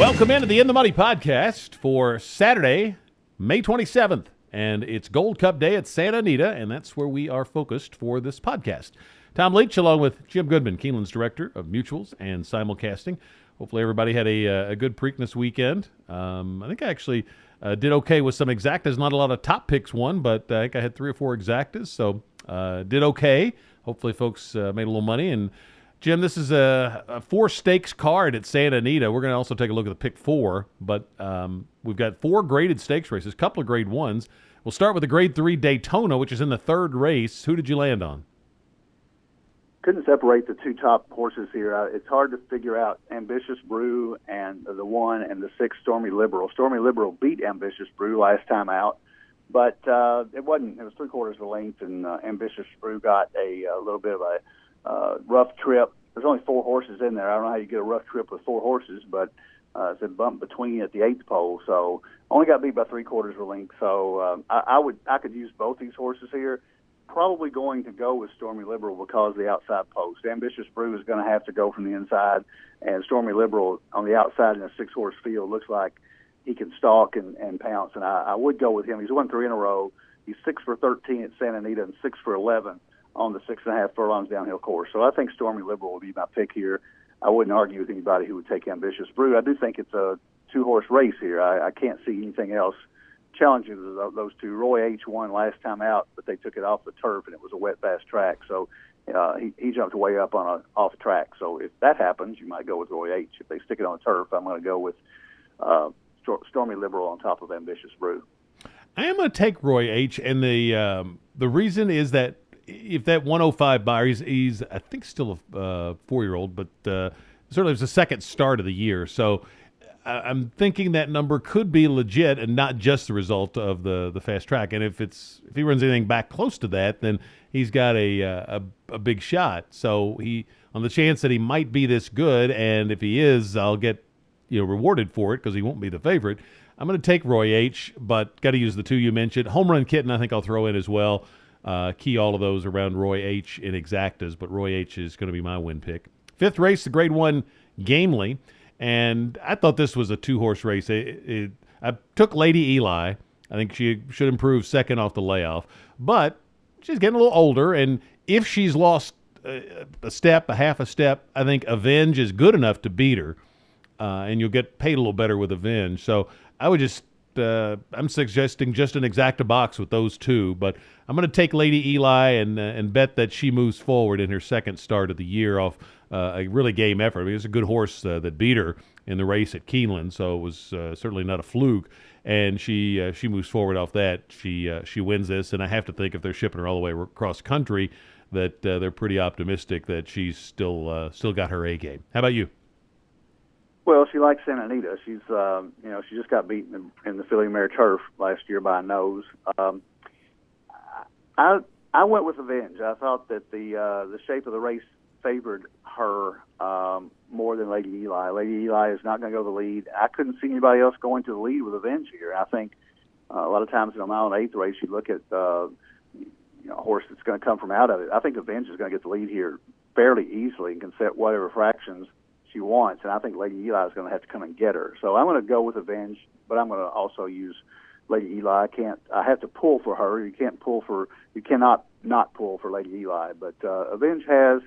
Welcome into the In the Money podcast for Saturday, May 27th. And it's Gold Cup Day at Santa Anita, and that's where we are focused for this podcast. Tom Leach, along with Jim Goodman, Keeneland's Director of Mutuals and Simulcasting. Hopefully everybody had a good Preakness weekend. I think I actually did okay with some exactas. Not a lot of top picks won, but I think I had 3 or 4 exactas, so did okay. Hopefully folks made a little money. And Jim, this is a 4 stakes card at Santa Anita. We're going to also take a look at the pick 4, but we've got 4 graded stakes races, a couple of grade 1s. We'll start with the grade 3 Daytona, which is in the 3rd race. Who did you land on? Couldn't separate the 2 top horses here. It's hard to figure out Ambitious Brew and the 1 and the 6 Stormy Liberal. Stormy Liberal beat Ambitious Brew last time out, but it wasn't. It was 3/4 of a length, and Ambitious Brew got a little bit of a rough trip. There's only 4 horses in there. I don't know how you get a rough trip with 4 horses, but it's a bump between at the 8th pole, so only got beat by 3/4 of a length. So I could use both these horses here. Probably going to go with Stormy Liberal because of the outside post. Ambitious Brew is going to have to go from the inside, and Stormy Liberal on the outside in a 6-horse field looks like he can stalk and pounce, and I would go with him. He's won 3 in a row. He's 6 for 13 at Santa Anita and 6 for 11 on the 6.5 furlongs downhill course. So I think Stormy Liberal will be my pick here. I wouldn't argue with anybody who would take Ambitious Brew. I do think it's a 2-horse race here. I can't see anything else challenging those 2. Roy H won last time out, but they took it off the turf, and it was a wet, fast track. So he jumped way up on a off track. So if that happens, you might go with Roy H. If they stick it on the turf, I'm going to go with Stormy Liberal on top of Ambitious Brew. I am going to take Roy H. And the reason is that if that 105 buyer, he's I think still a 4-year-old, but certainly it was the second start of the year. So I'm thinking that number could be legit and not just the result of the fast track. And if he runs anything back close to that, then he's got a big shot. So on the chance that he might be this good, and if he is, I'll get rewarded for it because he won't be the favorite. I'm going to take Roy H, but got to use the 2 you mentioned. Home Run Kitten, I think I'll throw in as well. Key all of those around Roy H in exactas, but Roy H is going to be my win pick. 5th race, the grade 1 Gamely. And I thought this was a 2-horse race. I took Lady Eli. I think she should improve second off the layoff. But she's getting a little older, and if she's lost a half a step, I think Avenge is good enough to beat her, and you'll get paid a little better with Avenge. So I would I'm suggesting just an exacta box with those 2. But I'm going to take Lady Eli and bet that she moves forward in her second start of the year off a really game effort. I mean, it's a good horse that beat her in the race at Keeneland, so it was certainly not a fluke. And she moves forward off that. She wins this, and I have to think if they're shipping her all the way across country, that they're pretty optimistic that she's still got her A game. How about you? Well, she likes Santa Anita. She's she just got beaten in the filly mare turf last year by a nose. I went with Avenge. I thought that the shape of the race favored her more than Lady Eli. Lady Eli is not going to go to the lead. I couldn't see anybody else going to the lead with Avenge here. I think a lot of times in a mile and 8th race, you look at a horse that's going to come from out of it. I think Avenge is going to get the lead here fairly easily and can set whatever fractions she wants, and I think Lady Eli is going to have to come and get her. So I'm going to go with Avenge, but I'm going to also use Lady Eli. I have to pull for her. You cannot not pull for Lady Eli. But Avenge has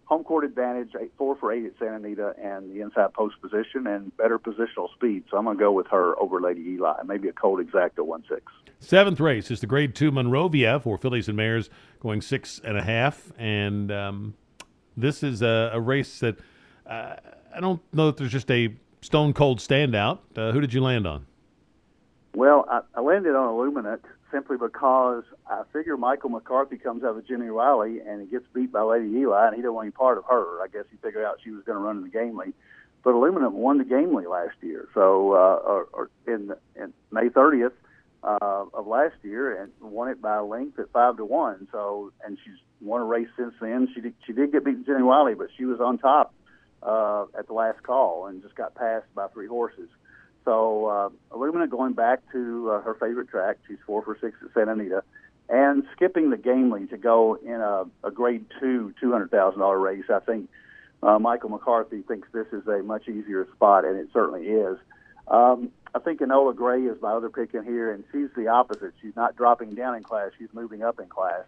home court advantage, 4 for 8 at Santa Anita, and the inside post position and better positional speed. So I'm going to go with her over Lady Eli. Maybe a cold exacta 1-6. 7th race is the grade 2 Monrovia for fillies and mares going 6.5, and this is a race that I don't know that there's just a stone cold standout. Who did you land on? Well, I landed on Illuminate simply because I figure Michael McCarthy comes out of Jenny Riley and he gets beat by Lady Eli, and he didn't want any part of her. I guess he figured out she was going to run in the Gamely. But Illuminate won the Gamely last year, so or in May 30th of last year, and won it by a length at 5-1. So, and she's won a race since then. She did get beat Jenny Riley, but she was on top at the last call and just got passed by 3 horses. So Illumina going back to her favorite track. She's 4 for 6 at Santa Anita, and skipping the Gamely to go in a grade 2 $200,000 race. I think Michael McCarthy thinks this is a much easier spot, and it certainly is. I think Enola Gray is my other pick in here, and she's the opposite. She's not dropping down in class; she's moving up in class,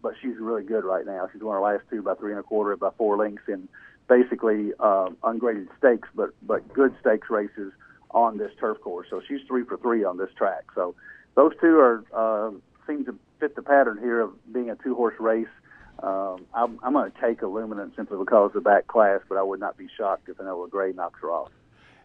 but she's really good right now. She's won her last two by 3 1/4, by 4 lengths, in basically ungraded stakes, but good stakes races on this turf course. So she's 3 for 3 on this track. So those two are seem to fit the pattern here of being a 2-horse race. I'm going to take Illuminant simply because of the back class, but I would not be shocked if Enola Gray knocks her off.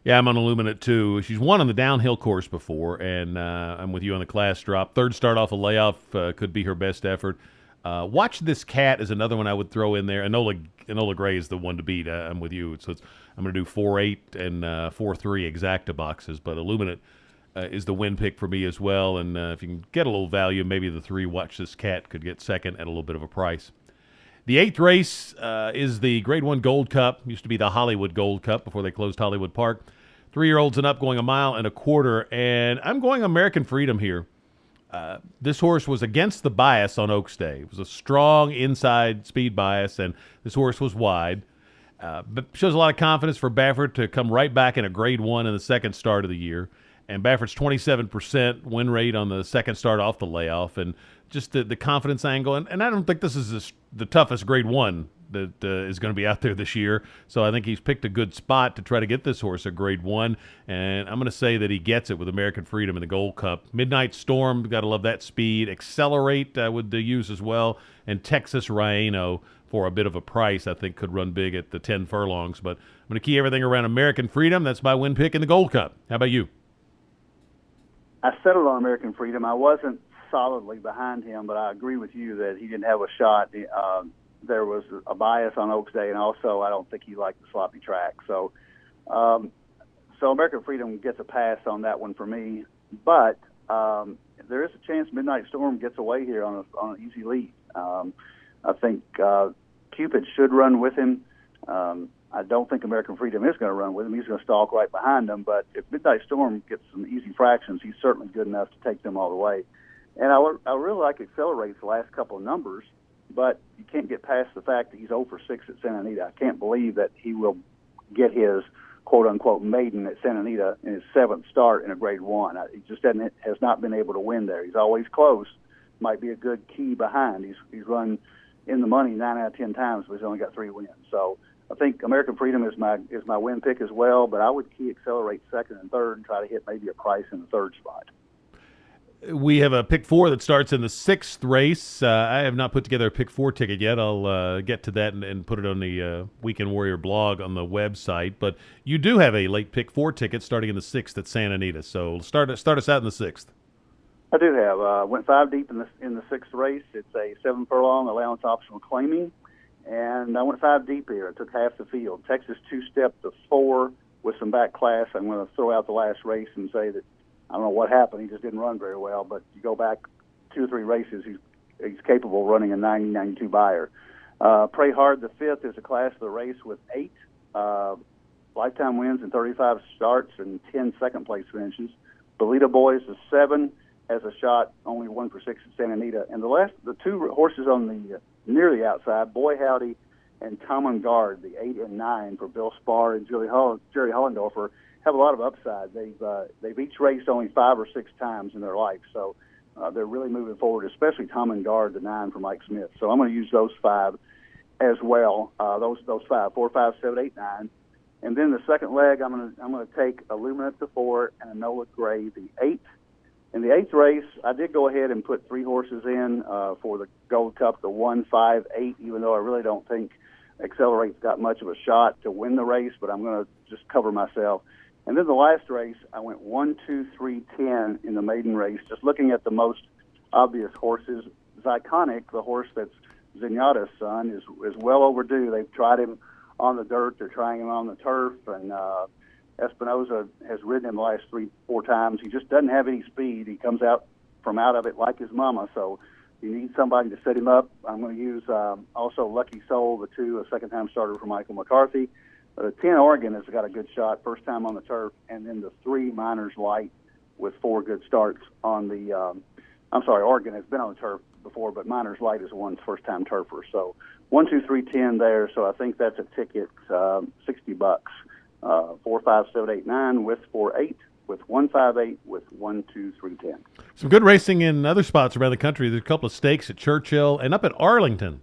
Yeah, I'm on Illuminate too. She's won on the downhill course before, and I'm with you on the class drop. Third start off a layoff could be her best effort. Watch This Cat is another one I would throw in there. Enola Gray is the one to beat. I'm with you. So I'm going to do 4-8 and 4-3 exacta boxes, but Illuminate is the win pick for me as well. And if you can get a little value, maybe the 3 Watch This Cat could get second at a little bit of a price. The 8th race is the Grade 1 Gold Cup. Used to be the Hollywood Gold Cup before they closed Hollywood Park. 3-year-olds and up going 1.25 miles, and I'm going American Freedom here. This horse was against the bias on Oaks Day. It was a strong inside speed bias, and this horse was wide. But shows a lot of confidence for Baffert to come right back in a Grade 1 in the second start of the year. And Baffert's 27% win rate on the second start off the layoff, and just the confidence angle. And I don't think this is the toughest Grade 1 that is going to be out there this year. So I think he's picked a good spot to try to get this horse a Grade 1. And I'm going to say that he gets it with American Freedom in the Gold Cup. Midnight Storm, got to love that speed. Accelerate I would use as well. And Texas Rhino for a bit of a price, I think could run big at the 10 furlongs. But I'm going to key everything around American Freedom. That's my win pick in the Gold Cup. How about you? I settled on American Freedom. I wasn't solidly behind him, but I agree with you that he didn't have a shot. There was a bias on Oaks Day, and also I don't think he liked the sloppy track. So American Freedom gets a pass on that one for me. But there is a chance Midnight Storm gets away here on an easy lead. I think Cupid should run with him. I don't think American Freedom is going to run with him. He's going to stalk right behind him. But if Midnight Storm gets some easy fractions, he's certainly good enough to take them all the way. And I really like Accelerate's last couple of numbers, but you can't get past the fact that he's 0 for 6 at Santa Anita. I can't believe that he will get his quote-unquote maiden at Santa Anita in his 7th start in a Grade 1. He just has not been able to win there. He's always close. Might be a good key behind. He's run in the money 9 out of 10 times, but he's only got 3 wins. So I think American Freedom is my win pick as well, but I would key Accelerate 2nd and 3rd and try to hit maybe a price in the 3rd spot. We have a pick 4 that starts in the 6th race. I have not put together a pick 4 ticket yet. I'll get to that and put it on the Weekend Warrior blog on the website. But you do have a late pick 4 ticket starting in the 6th at Santa Anita. So start us out in the 6th. I do have. Went 5 deep in the 6th race. It's a 7 furlong allowance optional claiming, and I went 5 deep here. I took half the field. Texas 2-step to 4 with some back class. I'm going to throw out the last race and say that I don't know what happened. He just didn't run very well. But you go back 2 or 3 races, he's capable of running a 90-92 buyer. Pray Hard, the 5th, is a class of the race with 8 lifetime wins and 35 starts and 10 second-place finishes. Bolita Boys, the 7, has a shot, only 1 for 6 at Santa Anita. And the 2 horses on the near the outside, Boy Howdy and Common Guard, the 8 and 9 for Bill Spar and Jerry Hollendorfer, have a lot of upside. They've each raced only 5 or 6 times in their life, so they're really moving forward, especially Common Guard, the 9 for Mike Smith. So I'm going to use those 5 as well. Those 5, 4, 5, 7, 8, 9. And then the second leg, I'm going to take Illuminate the 4 and Enola Gray the 8. In the 8th race, I did go ahead and put 3 horses in for the Gold Cup, the 1, 5, 8, even though I really don't think Accelerate's got much of a shot to win the race, but I'm going to just cover myself. And then the last race, I went 1, 2, 3, 10 in the maiden race, just looking at the most obvious horses. Zyconic, the horse that's Zenyatta's son, is well overdue. They've tried him on the dirt. They're trying him on the turf, and Espinoza has ridden him the last 3-4 times. He just doesn't have any speed. He comes out of it like his mama, so you need somebody to set him up. I'm going to use also Lucky Soul, the 2, a second-time starter for Michael McCarthy. The 10 Oregon has got a good shot, first time on the turf, and then the 3 Miners Light with 4 good starts on the Oregon has been on the turf before, but Miners Light is one's first-time turfer. So 1, 2, 3, 10 there. So I think that's a ticket, $60. 4, 5, 7, 8, 9 with 4, 8 with 1, 5, 8 with 1, 2, 3, 10. Some good racing in other spots around the country. There's a couple of stakes at Churchill and up at Arlington.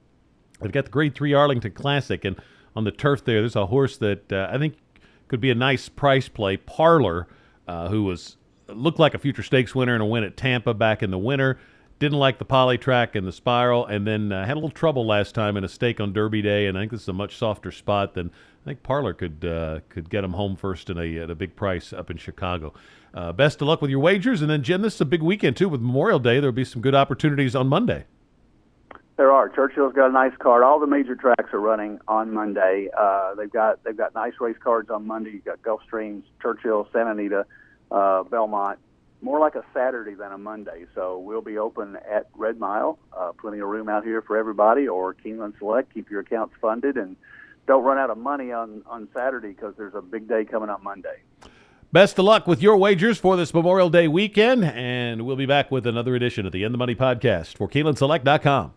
They've got the Grade 3 Arlington Classic, and on the turf there's a horse that I think could be a nice price play. Parlor, who looked like a future stakes winner in a win at Tampa back in the winter. Didn't like the poly track and the spiral, and then had a little trouble last time in a stake on Derby Day, and I think this is a much softer spot than I think Parlor could get him home first at a big price up in Chicago. Best of luck with your wagers, and then, Jim, this is a big weekend, too, with Memorial Day. There'll be some good opportunities on Monday. There are. Churchill's got a nice card. All the major tracks are running on Monday. They've got nice race cards on Monday. You've got Gulfstreams, Churchill, Santa Anita, Belmont. More like a Saturday than a Monday. So we'll be open at Red Mile. Plenty of room out here for everybody, or Keeneland Select. Keep your accounts funded and don't run out of money on Saturday because there's a big day coming up Monday. Best of luck with your wagers for this Memorial Day weekend, and we'll be back with another edition of the In the Money podcast for KeenelandSelect.com.